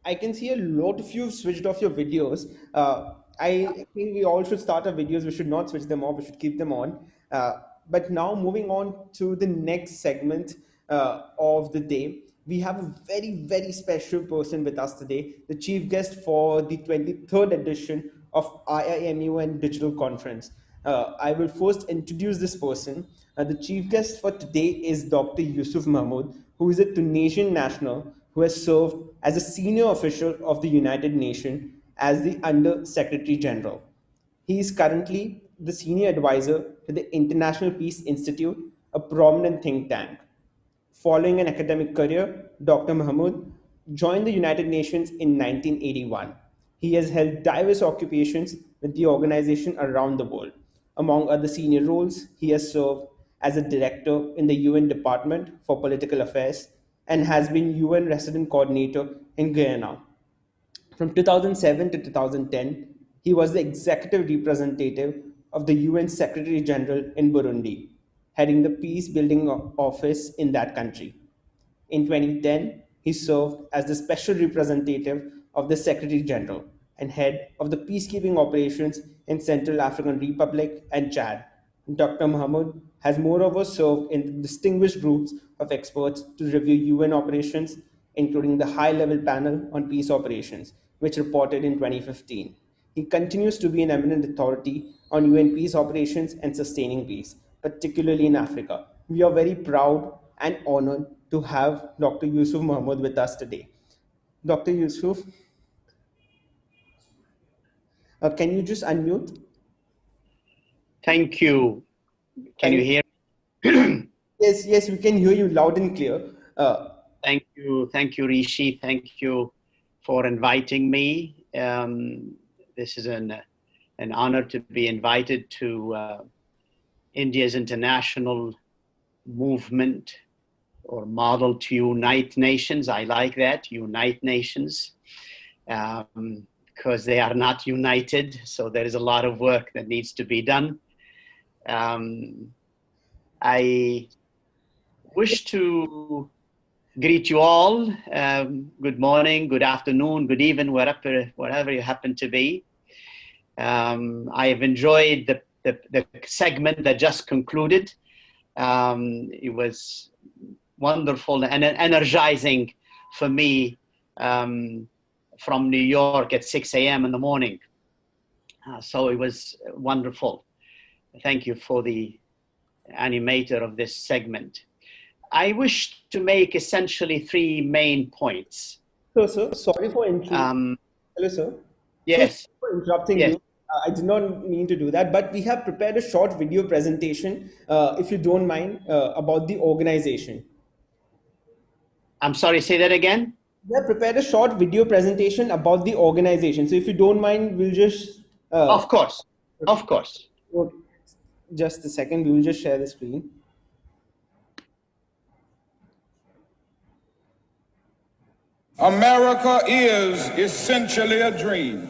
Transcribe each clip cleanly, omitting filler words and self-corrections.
I can see a lot of you have switched off your videos. I think we all should start our videos. We should not switch them off. We should keep them on. Uh, but now, moving on to the next segment of the day, we have a very, very special person with us today, the chief guest for the 23rd edition of I.I.M.U.N Digital Conference. I will first introduce this person. The chief guest for today is Dr. Youssef Mahmoud, who is a Tunisian national who has served as a senior official of the United Nations as the Under Secretary General. He is currently the senior advisor to the International Peace Institute, a prominent think tank. Following an academic career, Dr. Mahmoud joined the United Nations in 1981. He has held diverse occupations with the organization around the world. Among other senior roles, he has served as a director in the UN Department for Political Affairs and has been UN Resident Coordinator in Guyana. From 2007 to 2010, he was the executive representative of the UN Secretary General in Burundi, heading the peace building office in that country. In 2010, he served as the special representative of the Secretary General and head of the peacekeeping operations in Central African Republic and Chad. Dr. Mahmoud has moreover served in distinguished groups of experts to review UN operations, including the High Level Panel on Peace Operations, which reported in 2015. He continues to be an eminent authority on UN peace operations and sustaining peace, particularly in Africa. We are very proud and honored to have Dr. Youssef Mahmoud with us today. Dr. Youssef, can you just unmute? Thank you. Can you hear? Yes, yes, we can hear you loud and clear. Thank you, Rishi. Thank you for inviting me. This is an honor to be invited to India's international movement or model to unite nations. I like that, unite nations, because they are not united. So there is a lot of work that needs to be done. I wish to greet you all. Good morning, good afternoon, good evening, wherever you happen to be. I have enjoyed the segment that just concluded. It was wonderful and energizing for me from New York at 6 a.m. in the morning. So it was wonderful. Thank you for the animator of this segment. I wish to make essentially three main points. So, sir, sorry for interrupting. Hello, sir. Yes. So, sorry for interrupting you. I did not mean to do that, but we have prepared a short video presentation, if you don't mind, about the organization. I'm sorry, say that again? We have prepared a short video presentation about the organization. So if you don't mind, we'll just... Of course, of course. Okay. Just a second, we will just share the screen. America is essentially a dream.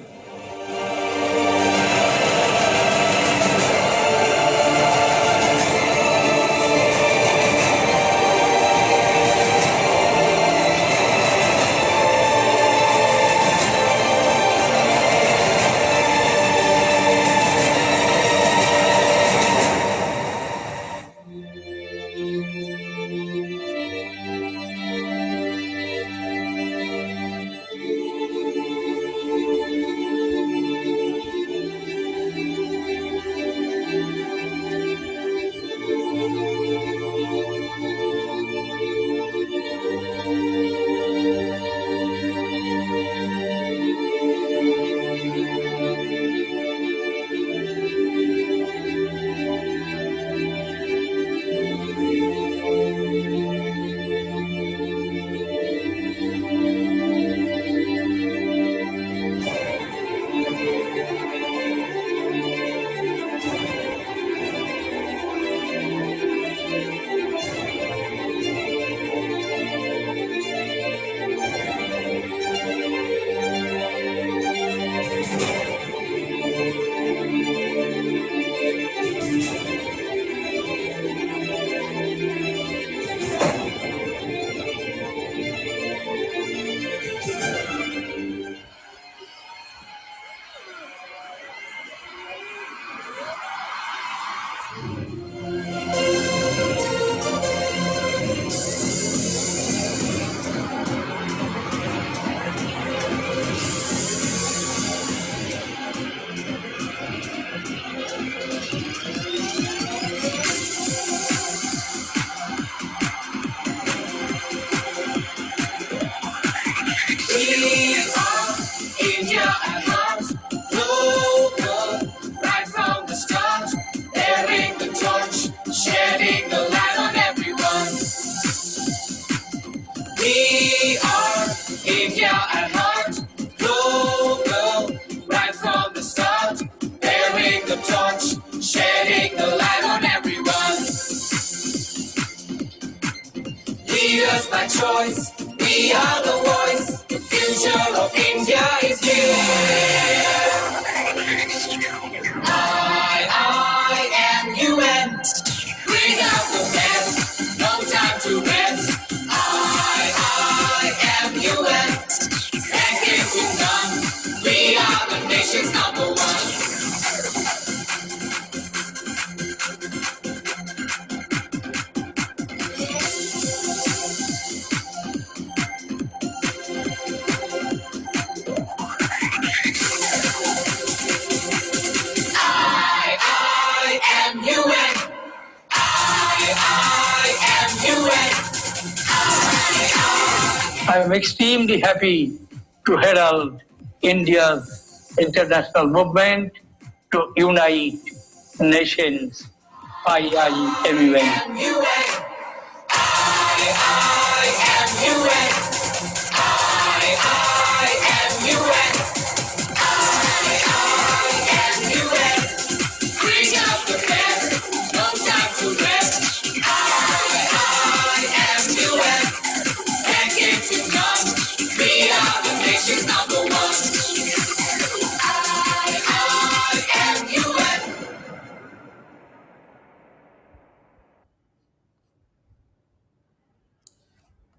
choice. We are the voice. The future of India is here. I.I.M.U.N. Bring out the best. No time to rest. I.I.M.U.N. Second to none. We are the nation's number one. I.I.M.U.N. I.I.M.U.N. I am extremely happy to herald India's international movement to unite nations. I.I.M.U.N. I.I.M.U.N. I.I.M.U.N. I.I.M.U.N. Bring out the best. No time to rest. I.I.M.U.N. Second to none. We are the nation's number one. I.I.M.U.N.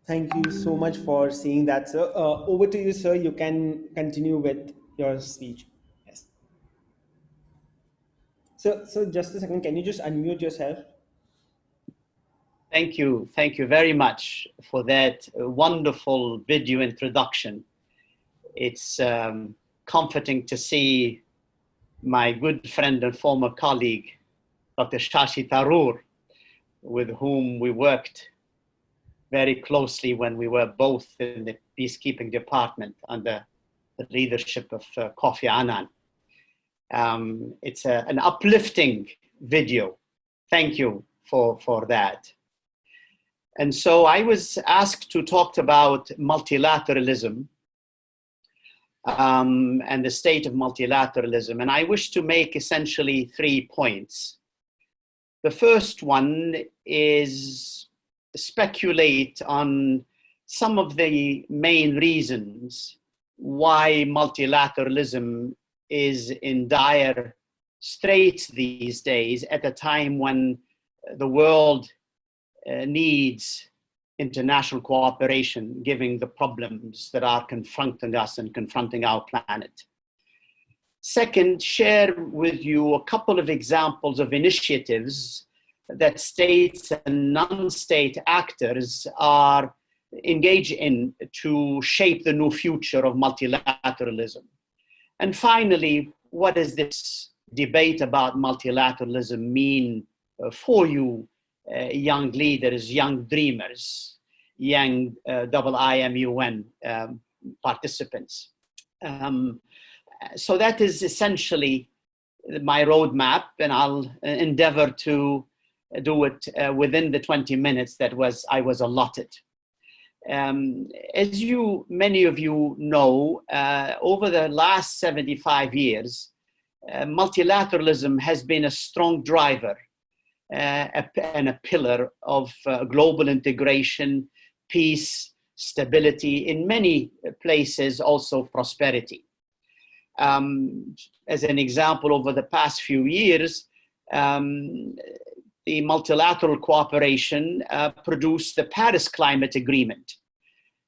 Thank you so much for saying that, sir. Over to you, sir. You can continue with your speech. Yes. So just a second. Can you just unmute yourself? Thank you. Thank you very much for that wonderful video introduction. It's comforting to see my good friend and former colleague, Dr. Shashi Tharoor, with whom we worked very closely when we were both in the peacekeeping department under the leadership of Kofi Annan. It's an uplifting video. Thank you for that. And so I was asked to talk about multilateralism and the state of multilateralism. And I wish to make essentially 3 points. The first one is speculate on some of the main reasons why multilateralism is in dire straits these days at a time when the world needs international cooperation, given the problems that are confronting us and confronting our planet. Second, share with you a couple of examples of initiatives that states and non-state actors are engaged in to shape the new future of multilateralism. And finally, what does this debate about multilateralism mean for you, young leaders, young dreamers, young I.I.M.U.N. Participants? So that is essentially my roadmap, and I'll endeavor to do it within the 20 minutes that I was allotted. As many of you know, over the last 75 years, multilateralism has been a strong driver and a pillar of global integration, peace, stability, in many places also prosperity. As an example, over the past few years, the multilateral cooperation produced the Paris Climate Agreement,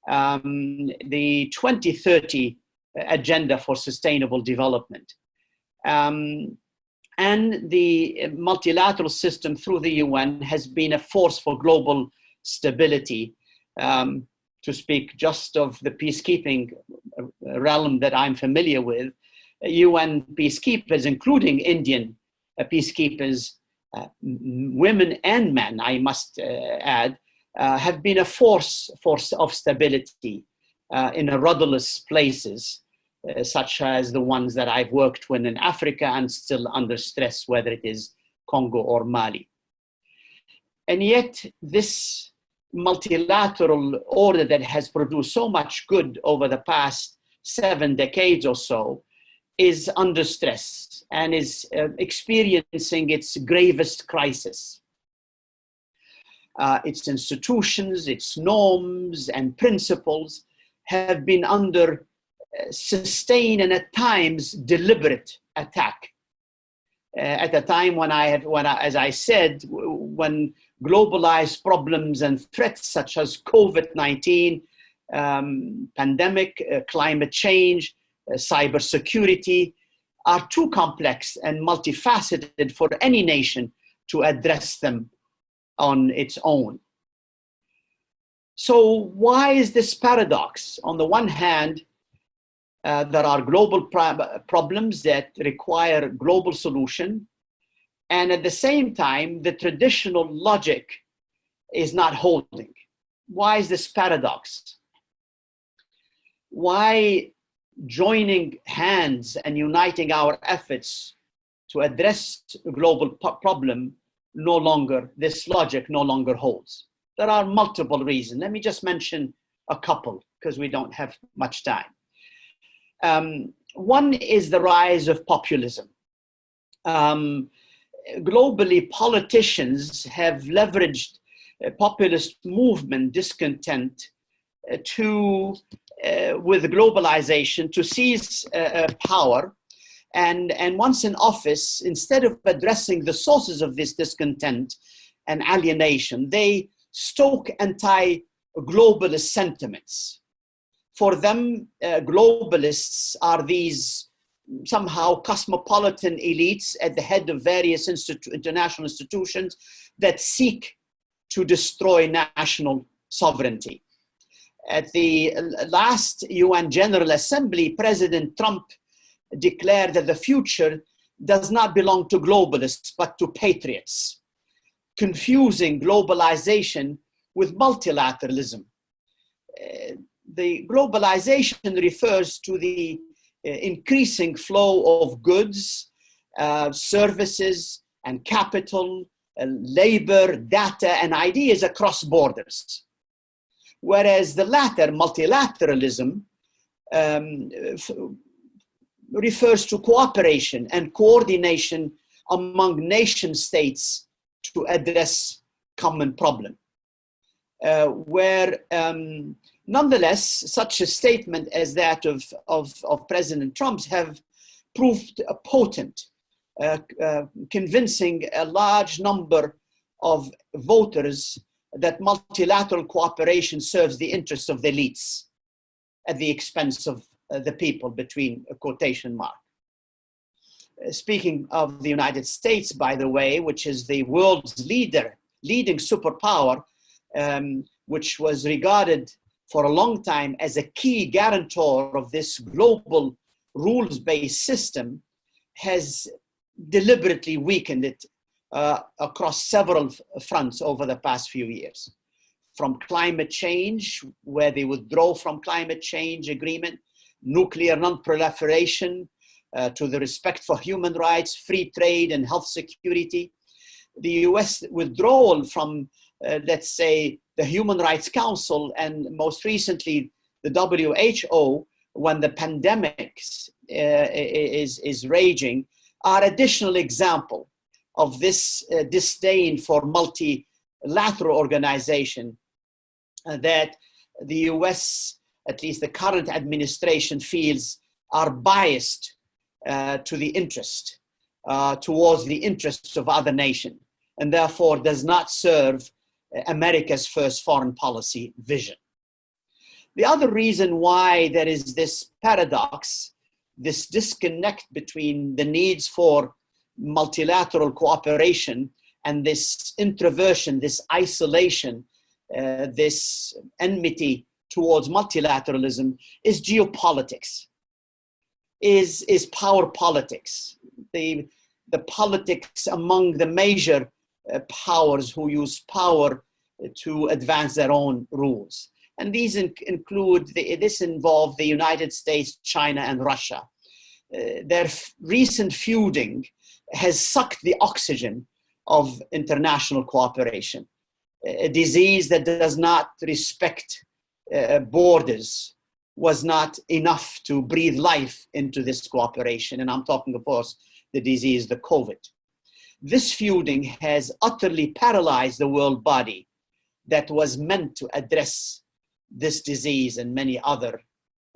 the 2030 Agenda for Sustainable Development, and the multilateral system through the UN has been a force for global stability. To speak just of the peacekeeping realm that I'm familiar with, UN peacekeepers, including Indian peacekeepers, women and men, I must add, have been a force of stability in rudderless places, such as the ones that I've worked with in Africa and still under stress, whether it is Congo or Mali. And yet this multilateral order that has produced so much good over the past 7 decades or so is under stress and is experiencing its gravest crisis. its institutions, its norms and principles have been under sustained and at times deliberate attack. At a time when as I said, when globalized problems and threats such as COVID-19, pandemic, climate change, cybersecurity are too complex and multifaceted for any nation to address them on its own. So why is this paradox? On the one hand, there are global problems that require global solution, and at the same time, the traditional logic is not holding. Why is this paradox? Why joining hands and uniting our efforts to address a global problem this logic no longer holds? There are multiple reasons. Let me just mention a couple because we don't have much time. One is the rise of populism. Globally, politicians have leveraged populist movement discontent with globalization to seize power. And once in office, instead of addressing the sources of this discontent and alienation, they stoke anti-globalist sentiments. For them, globalists are these somehow cosmopolitan elites at the head of various international institutions that seek to destroy national sovereignty. At the last UN General Assembly, President Trump declared that the future does not belong to globalists, but to patriots, confusing globalization with multilateralism. The globalization refers to the increasing flow of goods, services, and capital, labor, data, and ideas across borders. Whereas the latter, multilateralism, refers to cooperation and coordination among nation states to address common problem. Nonetheless, such a statement as that of President Trump's have proved potent, convincing a large number of voters that multilateral cooperation serves the interests of the elites at the expense of the people, between a quotation mark. Speaking of the United States, by the way, which is the world's leading superpower, which was regarded for a long time as a key guarantor of this global rules-based system, has deliberately weakened it across several fronts over the past few years. From climate change, where they withdraw from climate change agreement, nuclear non-proliferation, to the respect for human rights, free trade, and health security. The US withdrawal from, let's say, the Human Rights Council, and most recently the WHO, when the pandemic is raging, are additional example of this disdain for multilateral organization that the US, at least the current administration, feels are biased to the interest, towards the interests of other nations, and therefore does not serve America's first foreign policy vision. The other reason why there is this paradox, this disconnect between the needs for multilateral cooperation and this introversion, this isolation, this enmity towards multilateralism, is geopolitics, is power politics, the politics among the major powers who use power to advance their own rules. And these this involve the United States, China, and Russia. Their recent feuding has sucked the oxygen of international cooperation. A disease that does not respect borders was not enough to breathe life into this cooperation. And I'm talking, of course, the disease, the COVID. This feuding has utterly paralyzed the world body that was meant to address this disease and many other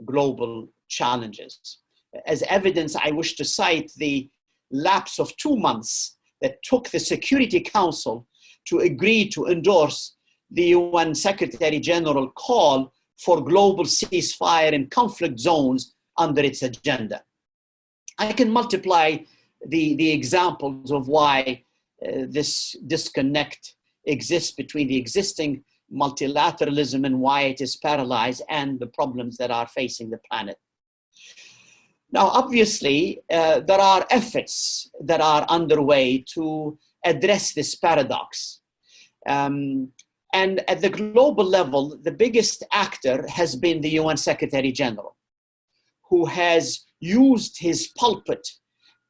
global challenges. As evidence, I wish to cite the lapse of 2 months that took the Security Council to agree to endorse the UN Secretary General call for global ceasefire in conflict zones under its agenda. I can multiply the examples of why this disconnect exists between the existing multilateralism and why it is paralyzed and the problems that are facing the planet. Now, obviously, there are efforts that are underway to address this paradox. And at the global level, the biggest actor has been the UN Secretary General, who has used his pulpit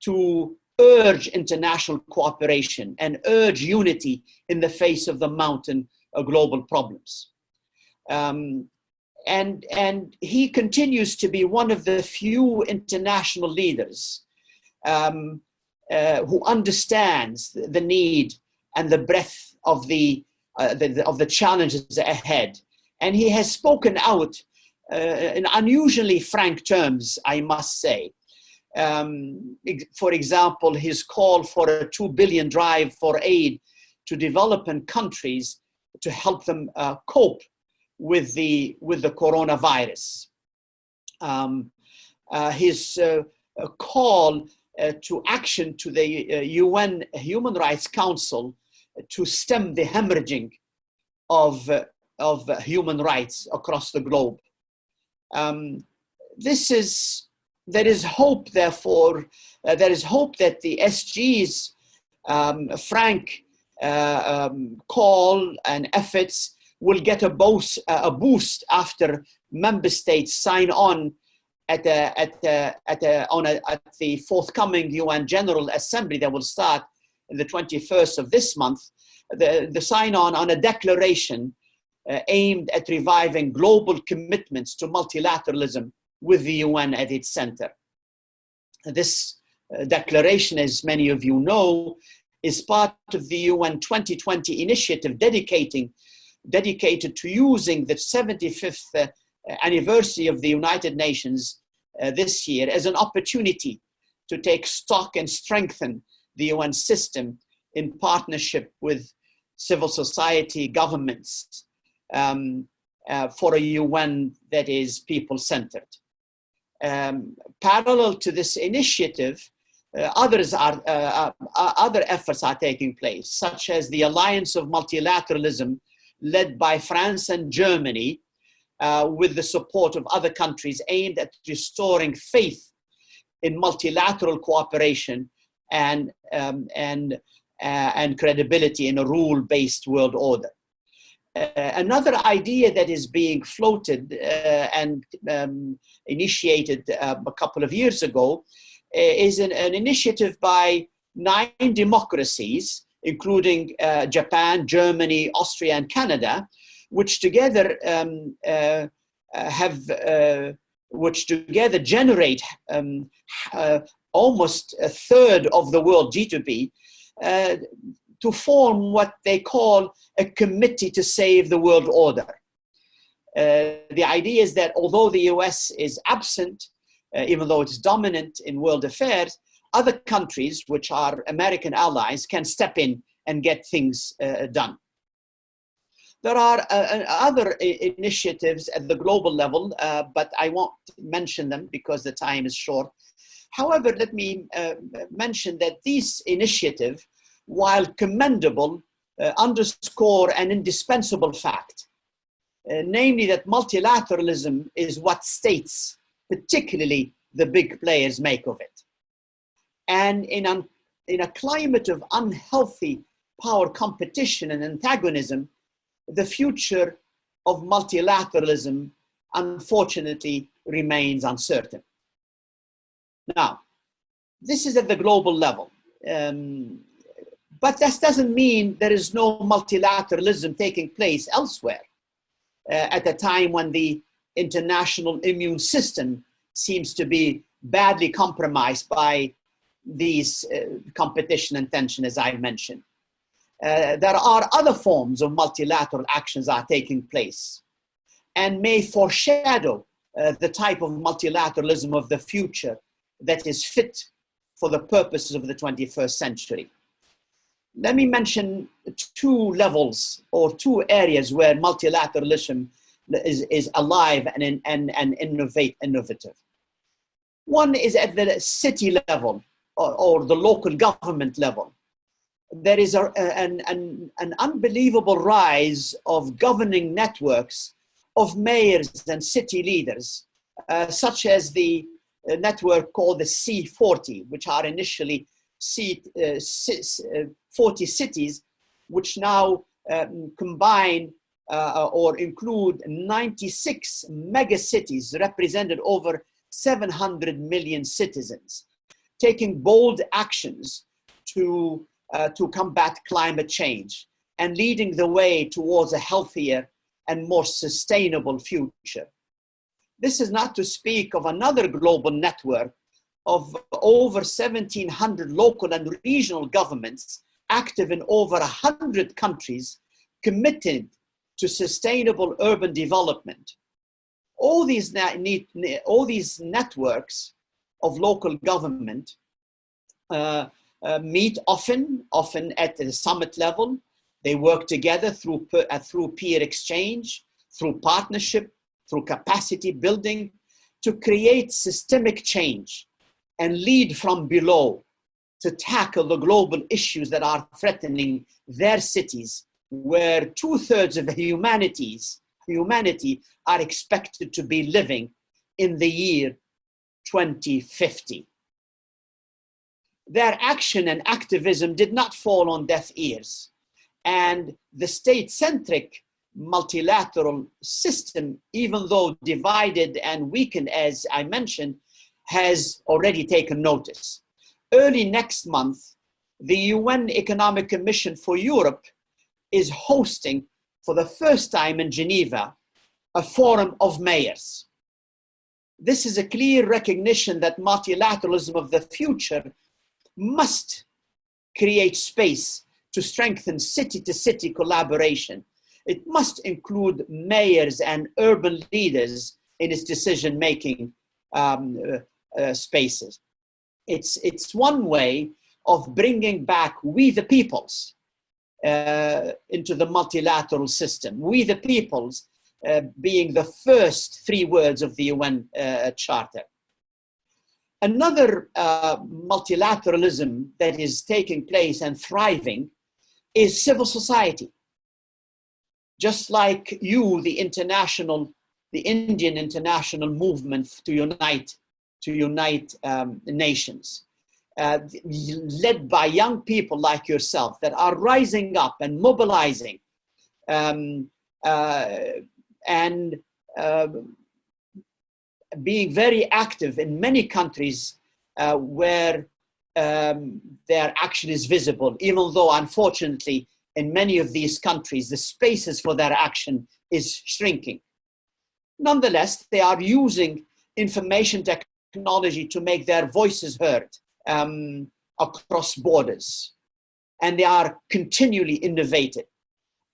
to urge international cooperation and urge unity in the face of the mountain of global problems. And he continues to be one of the few international leaders who understands the need and the breadth of the challenges ahead. And he has spoken out in unusually frank terms, I must say. For example, his call for a 2 billion drive for aid to developing countries to help them cope with the coronavirus. His call to action to the UN Human Rights Council to stem the hemorrhaging of human rights across the globe. There is hope, therefore, there is hope that the SG's frank call and efforts will get a boost after member states sign on at the forthcoming UN General Assembly that will start on the 21st of this month, the sign on a declaration aimed at reviving global commitments to multilateralism with the UN at its center. This declaration, as many of you know, is part of the UN 2020 initiative dedicated to using the 75th anniversary of the United Nations this year as an opportunity to take stock and strengthen the UN system in partnership with civil society, governments, for a UN that is people-centered. Parallel to this initiative, other efforts are taking place, such as the Alliance of Multilateralism, led by France and Germany, with the support of other countries, aimed at restoring faith in multilateral cooperation and credibility in a rule-based world order. Another idea that is being floated and initiated a couple of years ago is an initiative by 9 democracies, including Japan, Germany, Austria, and Canada, which together generate almost a third of the world GDP, to form what they call a committee to save the world order. The idea is that although the US is absent, even though it's dominant in world affairs, other countries, which are American allies, can step in and get things done. There are other initiatives at the global level, but I won't mention them because the time is short. However, let me mention that these initiatives, while commendable, underscore an indispensable fact, namely that multilateralism is what states, particularly the big players, make of it. And in a climate of unhealthy power competition and antagonism, the future of multilateralism, unfortunately, remains uncertain. Now, this is at the global level. But that doesn't mean there is no multilateralism taking place elsewhere at a time when the international immune system seems to be badly compromised by these competition and tension, as I mentioned. there are other forms of multilateral actions that are taking place and may foreshadow the type of multilateralism of the future that is fit for the purposes of the 21st century. Let me mention two levels or two areas where multilateralism is alive and innovative. One is at the city level or the local government level. There is an unbelievable rise of governing networks of mayors and city leaders, such as the network called the C40, which are initially 40 cities, which now combine or include 96 megacities represented over 700 million citizens, taking bold actions to combat climate change and leading the way towards a healthier and more sustainable future. This is not to speak of another global network of over 1,700 local and regional governments active in over 100 countries, committed to sustainable urban development. All these networks of local government meet often at the summit level. They work together through peer exchange, through partnership, through capacity building, to create systemic change and lead from below to tackle the global issues that are threatening their cities, where 2/3 of humanity are expected to be living in the year 2050. Their action and activism did not fall on deaf ears, and the state-centric multilateral system, even though divided and weakened, as I mentioned, has already taken notice. Early next month, the UN Economic Commission for Europe is hosting, for the first time in Geneva, a forum of mayors. This is a clear recognition that multilateralism of the future must create space to strengthen city-to-city collaboration. It must include mayors and urban leaders in its decision-making spaces. It's one way of bringing back we the peoples into the multilateral system. We the peoples being the first three words of the UN Charter. Another multilateralism that is taking place and thriving is civil society. Just like you, the Indian international movement to unite nations, led by young people like yourself that are rising up and mobilizing and being very active in many countries where their action is visible, even though unfortunately in many of these countries the spaces for their action is shrinking. Nonetheless, they are using information technology to make their voices heard across borders, and they are continually innovative.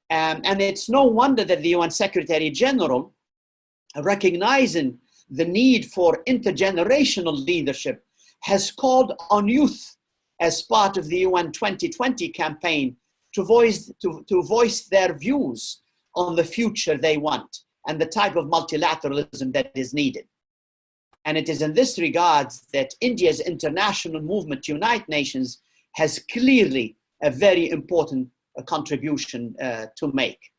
And it's no wonder that the UN Secretary General, recognizing the need for intergenerational leadership, has called on youth as part of the UN 2020 campaign to voice their views on the future they want and the type of multilateralism that is needed. And it is in this regard that India's international movement to unite nations has clearly a very important contribution to make.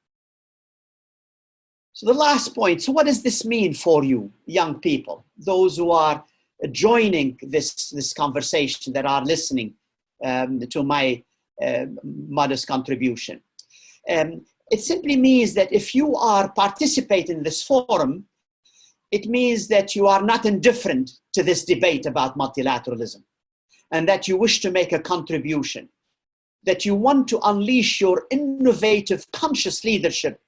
So the last point, so what does this mean for you, young people, those who are joining this conversation, that are listening to my modest contribution? It simply means that if you are participating in this forum, it means that you are not indifferent to this debate about multilateralism, and that you wish to make a contribution, that you want to unleash your innovative, conscious leadership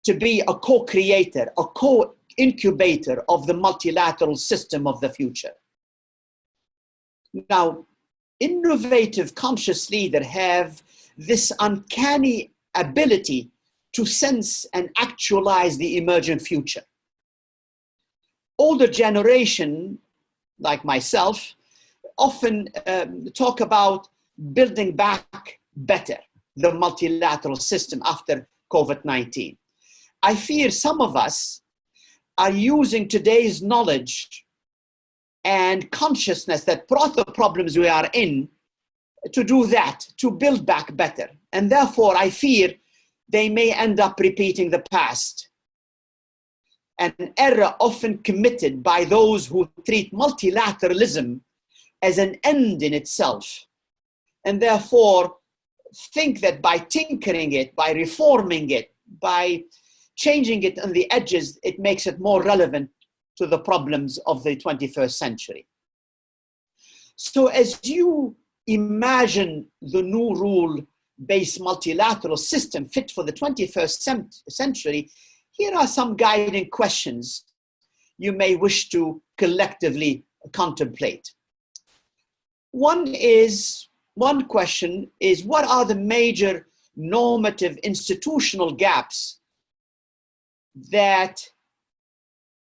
to be a co-creator, a co-incubator of the multilateral system of the future. Now, innovative, conscious leaders have this uncanny ability to sense and actualize the emergent future. Older generation, like myself, often talk about building back better the multilateral system after COVID-19. I fear some of us are using today's knowledge and consciousness that brought the problems we are in to do that, to build back better. And therefore, I fear they may end up repeating the past. An error often committed by those who treat multilateralism as an end in itself, and therefore think that by tinkering it, by reforming it, by changing it on the edges, it makes it more relevant to the problems of the 21st century. So as you imagine the new rule-based multilateral system fit for the 21st century, here are some guiding questions you may wish to collectively contemplate. One question is, what are the major normative institutional gaps that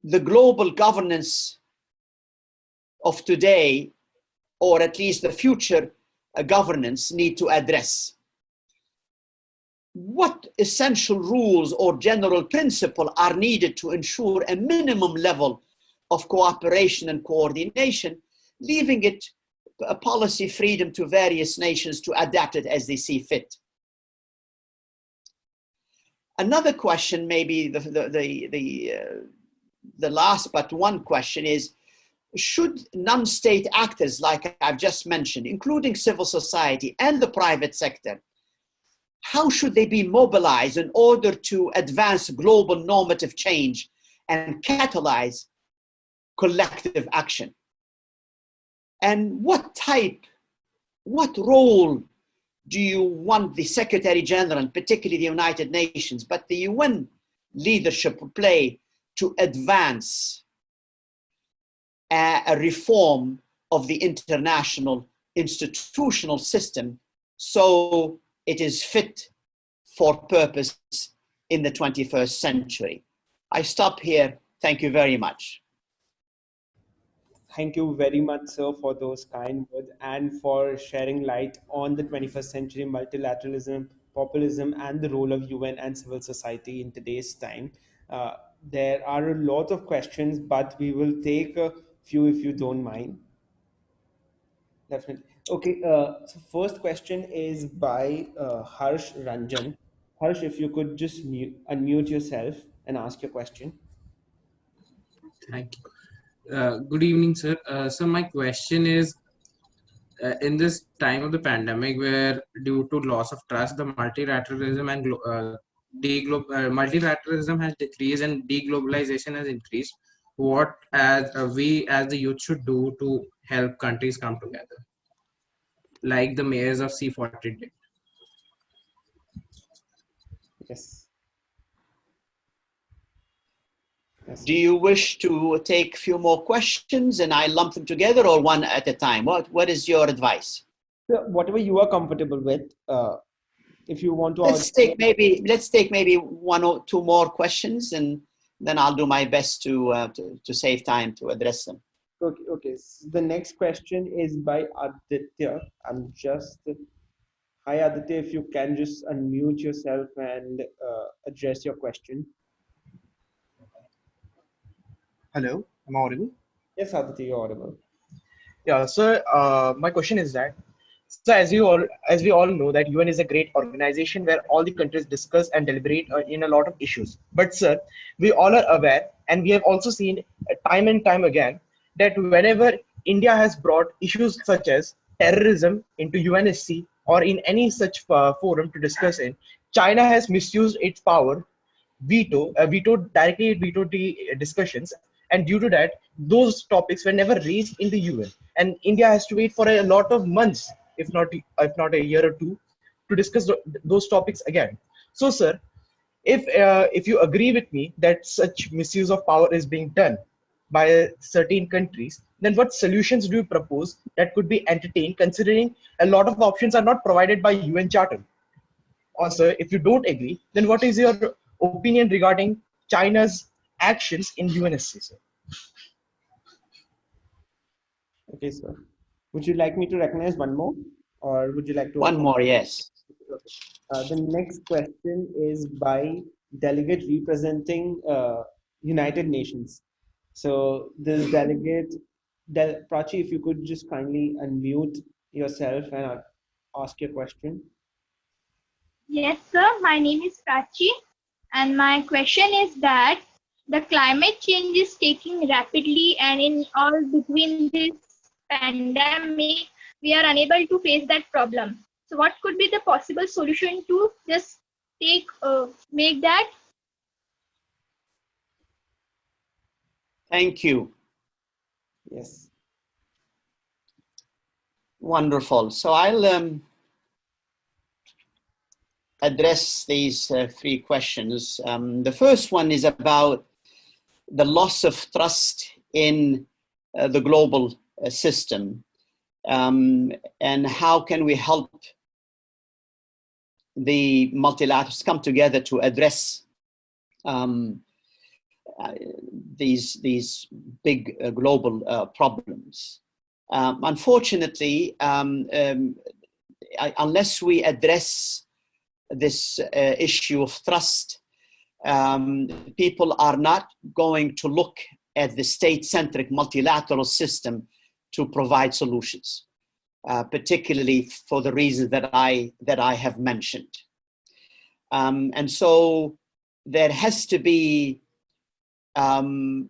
the global governance of today, or at least the future governance, need to address? What essential rules or general principle are needed to ensure a minimum level of cooperation and coordination, leaving it a policy freedom to various nations to adapt it as they see fit? Another question, maybe the last but one question, is, should non-state actors, like I've just mentioned, including civil society and the private sector, how should they be mobilized in order to advance global normative change and catalyze collective action? And what role do you want the Secretary General, and particularly the United Nations, but the UN leadership to play to advance a reform of the international institutional system so it is fit for purpose in the 21st century? I stop here. Thank you very much. Thank you very much, sir, for those kind words and for shedding light on the 21st century multilateralism, populism, and the role of UN and civil society in today's time. Uh, there are a lot of questions, but we will take a few if you don't mind. Definitely. Okay, so first question is by Harsh Ranjan. Harsh, if you could just unmute yourself and ask your question. Thank you. Good evening, sir. So my question is, in this time of the pandemic, where due to loss of trust, the multilateralism and multilateralism has decreased and deglobalization has increased, what we as the youth should do to help countries come together, like the mayors of C40 did? Yes. Yes. Do you wish to take a few more questions and I lump them together, or one at a time? What is your advice? So whatever you are comfortable with, if you want to. Let's take maybe one or two more questions, and then I'll do my best to save time to address them. Okay. Okay. So the next question is by Aditya. Hi Aditya, if you can just unmute yourself and address your question. Hello, am I audible? Yes, Aditya, you're audible. Yeah, so my question is that, so as we all know that UN is a great organization where all the countries discuss and deliberate in a lot of issues. But sir, we all are aware, and we have also seen time and time again that whenever India has brought issues such as terrorism into UNSC or in any such forum to discuss in, China has misused its power, directly vetoed the discussions, and due to that, those topics were never raised in the UN, and India has to wait for a lot of months, if not a year or two, to discuss those topics again. So, sir, if you agree with me that such misuse of power is being done by certain countries, then what solutions do you propose that could be entertained, considering a lot of options are not provided by UN Charter? Or sir, if you don't agree, then what is your opinion regarding China's actions in UNSC, sir? Okay, sir. Would you like me to recognize one more, or would you like to? One more, yes. The next question is by delegate representing United Nations. So this delegate, Prachi, if you could just kindly unmute yourself and ask your question. Yes, sir. My name is Prachi, and my question is that the climate change is taking rapidly, and in all between this pandemic, we are unable to face that problem. So, what could be the possible solution to just make that? Thank you. Yes. Wonderful. So I'll address these three questions. The first one is about the loss of trust in the global system, and how can we help the multilaterals come together to address these big global problems. Unfortunately, unless we address this issue of trust, people are not going to look at the state-centric multilateral system to provide solutions, particularly for the reasons that I have mentioned. And so there has to be an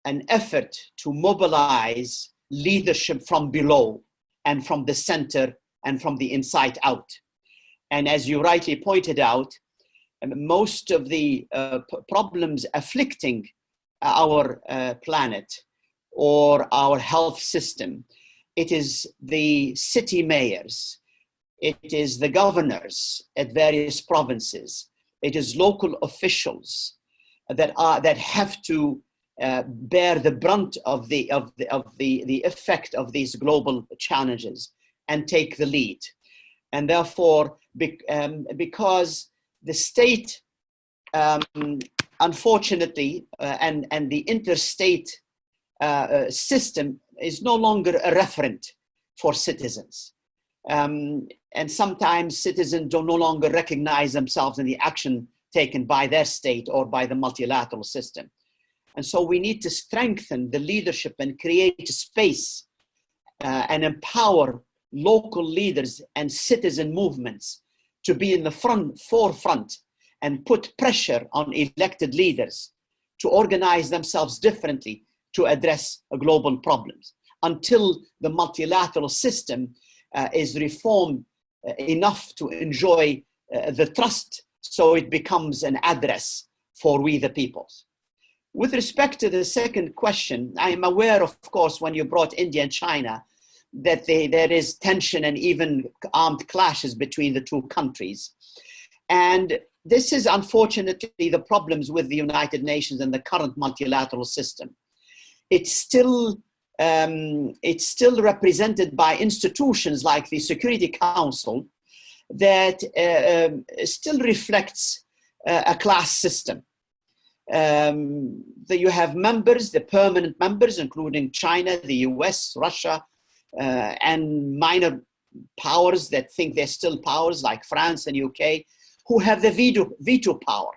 effort to mobilize leadership from below and from the center and from the inside out. And as you rightly pointed out, most of the problems afflicting our planet or our health system, it is the city mayors, it is the governors at various provinces, it is local officials that have to bear the brunt of the effect of these global challenges and take the lead. And therefore, because the state, unfortunately, and the interstate system is no longer a referent for citizens. And sometimes citizens no longer recognize themselves in the action taken by their state or by the multilateral system. And so we need to strengthen the leadership and create a space and empower local leaders and citizen movements to be in the forefront and put pressure on elected leaders to organize themselves differently to address global problems until the multilateral system is reformed enough to enjoy the trust, so it becomes an address for we the peoples. With respect to the second question, I am aware, of course, when you brought India and China, that there is tension and even armed clashes between the two countries. And this is unfortunately the problems with the United Nations and the current multilateral system. It's still represented by institutions like the Security Council that still reflects a class system. You have members, the permanent members, including China, the US, Russia, and minor powers that think they're still powers like France and UK, who have the veto power.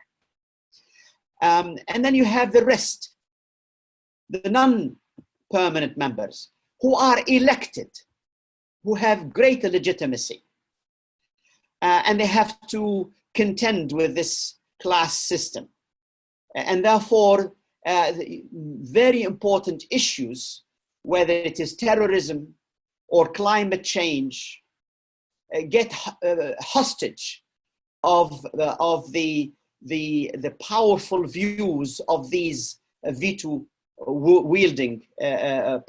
And then you have the rest, the non-permanent members, who are elected, who have greater legitimacy. And they have to contend with this class system. And therefore, very important issues, whether it is terrorism or climate change, get hostage of the powerful views of these veto wielding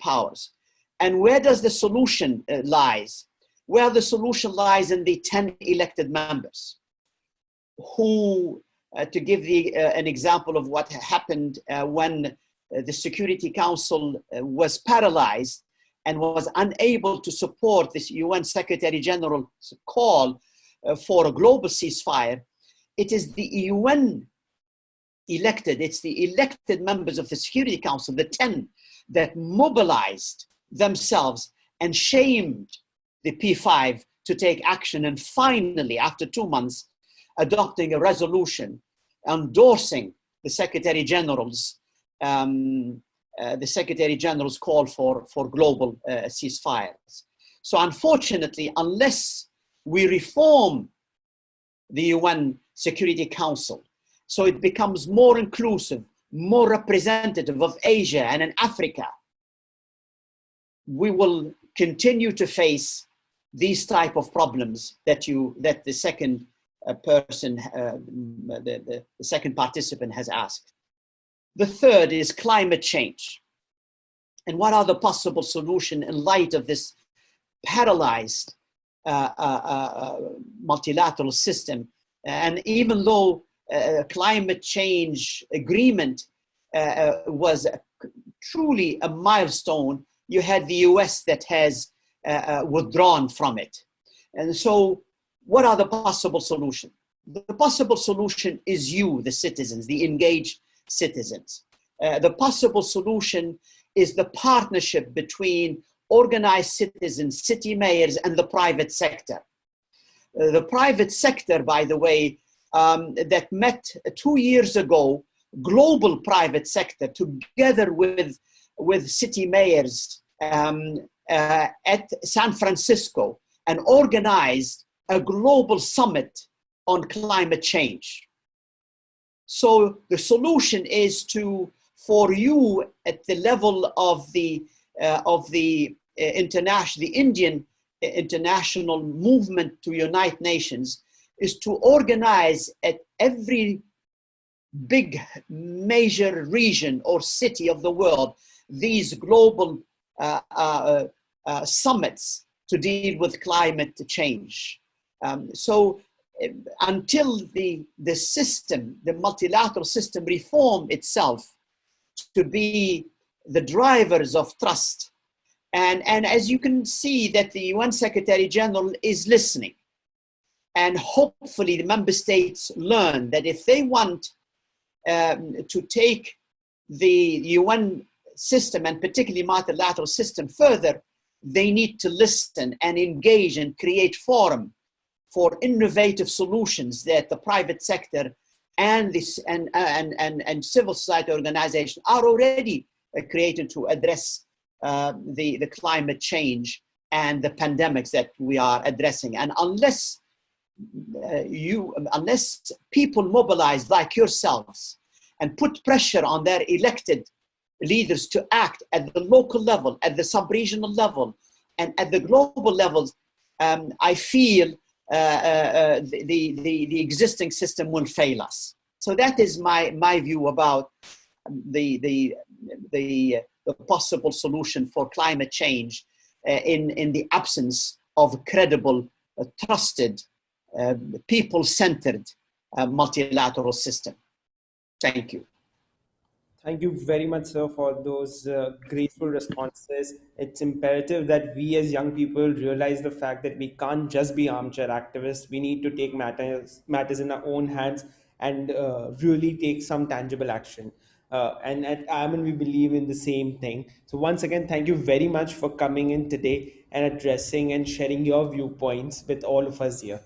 powers. And where does the solution lies? Well, the solution lies in the 10 elected members who, to give an example of what happened when the Security Council was paralyzed and was unable to support this UN Secretary General's call for a global ceasefire, it is the UN elected, it's the elected members of the Security Council, the 10, that mobilized themselves and shamed the P5 to take action, and finally, after 2 months, adopting a resolution endorsing the Secretary General's call for global ceasefires. So unfortunately, unless we reform the UN Security Council so it becomes more inclusive, more representative of Asia and in Africa, we will continue to face these type of problems that the second the second participant has asked. The third is climate change. And what are the possible solutions in light of this paralyzed multilateral system? And even though climate change agreement was truly a milestone, you had the US that has withdrawn from it. And so what are the possible solutions? The possible solution is you, the citizens, the engaged citizens. The possible solution is the partnership between organized citizens, city mayors, and the private sector. The private sector, by the way, that met 2 years ago, global private sector, together with city mayors at San Francisco, and organized a global summit on climate change. So the solution is for you at the level of the Indian international movement to unite nations, is to organize at every big major region or city of the world these global summits to deal with climate change. So until the system, the multilateral system, reform itself to be the drivers of trust, and as you can see that the UN Secretary General is listening, and hopefully the member states learn that if they want to take the UN system, and particularly multilateral system, further, they need to listen and engage and create forum for innovative solutions that the private sector and civil society organizations are already created to address the climate change and the pandemics that we are addressing. And unless people mobilize like yourselves and put pressure on their elected leaders to act at the local level, at the sub-regional level, and at the global levels, I feel the existing system will fail us. So that is my view about the possible solution for climate change in the absence of credible, trusted, people-centered multilateral system. Thank you. Thank you very much, sir, for those graceful responses. It's imperative that we as young people realize the fact that we can't just be armchair activists. We need to take matters in our own hands and really take some tangible action. And at I.I.M.U.N, we believe in the same thing. So once again, thank you very much for coming in today and addressing and sharing your viewpoints with all of us here.